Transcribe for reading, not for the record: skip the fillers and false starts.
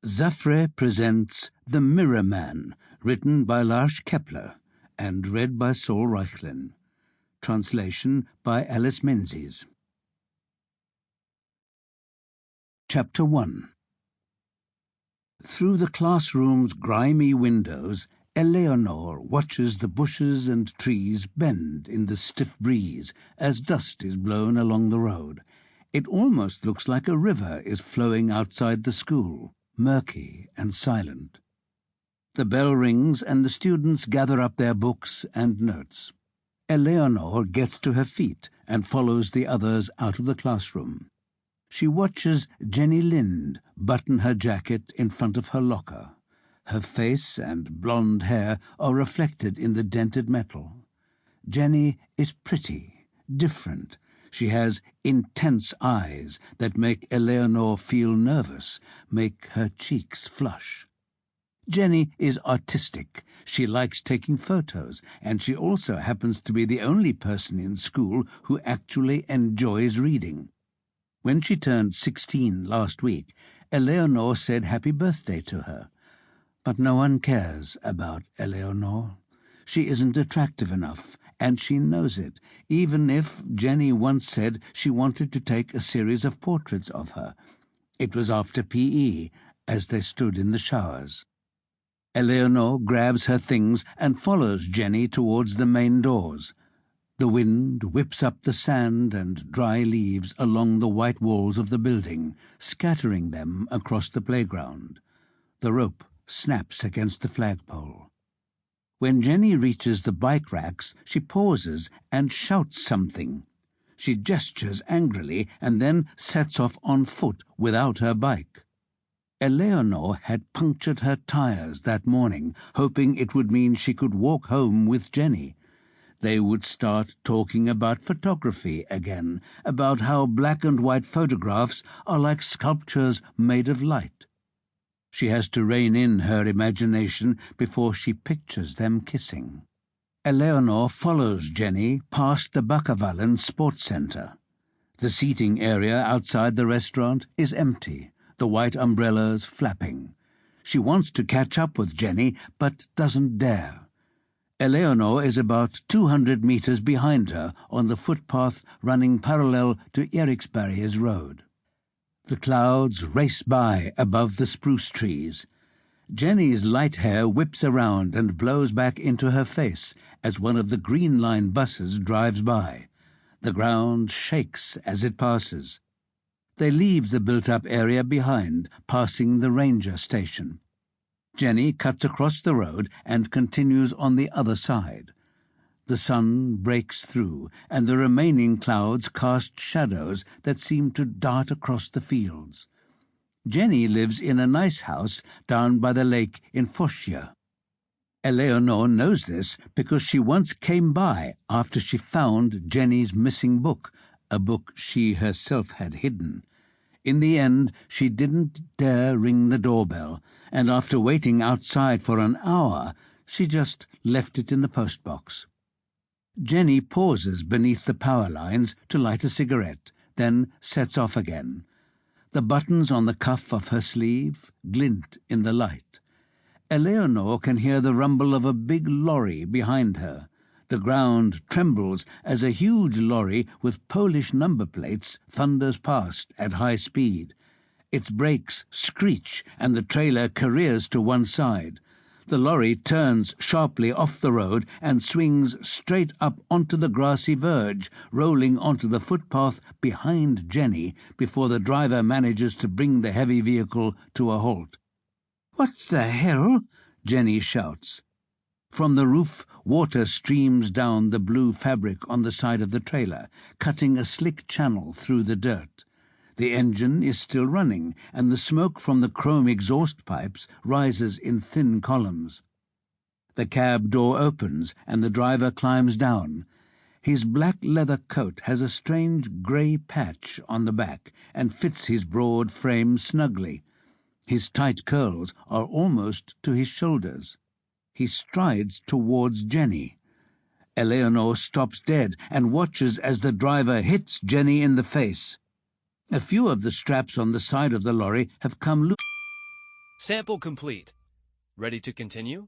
Zafre presents The Mirror Man, written by Lars Kepler and read by Saul Reichlin. Translation by Alice Menzies. Chapter 1. Through the classroom's grimy windows, Eleanor watches the bushes and trees bend in the stiff breeze as dust is blown along the road. It almost looks like a river is flowing outside the school, murky and silent. The bell rings and the students gather up their books and notes. Eleanor gets to her feet and follows the others out of the classroom. She watches Jenny Lind button her jacket in front of her locker. Her face and blonde hair are reflected in the dented metal. Jenny is pretty, different. She has intense eyes that make Eleanor feel nervous, make her cheeks flush. Jenny is artistic. She likes taking photos, and she also happens to be the only person in school who actually enjoys reading. When she turned 16 last week, Eleanor said happy birthday to her. But no one cares about Eleanor. She isn't attractive enough, and she knows it, even if Jenny once said she wanted to take a series of portraits of her. It was after PE, as they stood in the showers. Eleanor grabs her things and follows Jenny towards the main doors. The wind whips up the sand and dry leaves along the white walls of the building, scattering them across the playground. The rope snaps against the flagpole. When Jenny reaches the bike racks, she pauses and shouts something. She gestures angrily and then sets off on foot without her bike. Eleanor had punctured her tires that morning, hoping it would mean she could walk home with Jenny. They would start talking about photography again, about how black and white photographs are like sculptures made of light. She has to rein in her imagination before she pictures them kissing. Eleanor follows Jenny past the Buckavallen Sports Center. The seating area outside the restaurant is empty, the white umbrellas flapping. She wants to catch up with Jenny, but doesn't dare. Eleanor is about 200 meters behind her on the footpath running parallel to Eriksberg's road. The clouds race by above the spruce trees. Jenny's light hair whips around and blows back into her face as one of the Green Line buses drives by. The ground shakes as it passes. They leave the built-up area behind, passing the ranger station. Jenny cuts across the road and continues on the other side. The sun breaks through, and the remaining clouds cast shadows that seem to dart across the fields. Jenny lives in a nice house down by the lake in Foschia. Eleanor knows this because she once came by after she found Jenny's missing book, a book she herself had hidden. In the end, she didn't dare ring the doorbell, and after waiting outside for an hour, she just left it in the postbox. Jenny pauses beneath the power lines to light a cigarette, then sets off again. The buttons on the cuff of her sleeve glint in the light. Eleanor can hear the rumble of a big lorry behind her. The ground trembles as a huge lorry with Polish number plates thunders past at high speed. Its brakes screech and the trailer careers to one side. The lorry turns sharply off the road and swings straight up onto the grassy verge, rolling onto the footpath behind Jenny before the driver manages to bring the heavy vehicle to a halt. "What the hell?" Jenny shouts. From the roof, water streams down the blue fabric on the side of the trailer, cutting a slick channel through the dirt. The engine is still running, and the smoke from the chrome exhaust pipes rises in thin columns. The cab door opens, and the driver climbs down. His black leather coat has a strange grey patch on the back and fits his broad frame snugly. His tight curls are almost to his shoulders. He strides towards Jenny. Eleanor stops dead and watches as the driver hits Jenny in the face. A few of the straps on the side of the lorry have come loose. Sample complete. Ready to continue?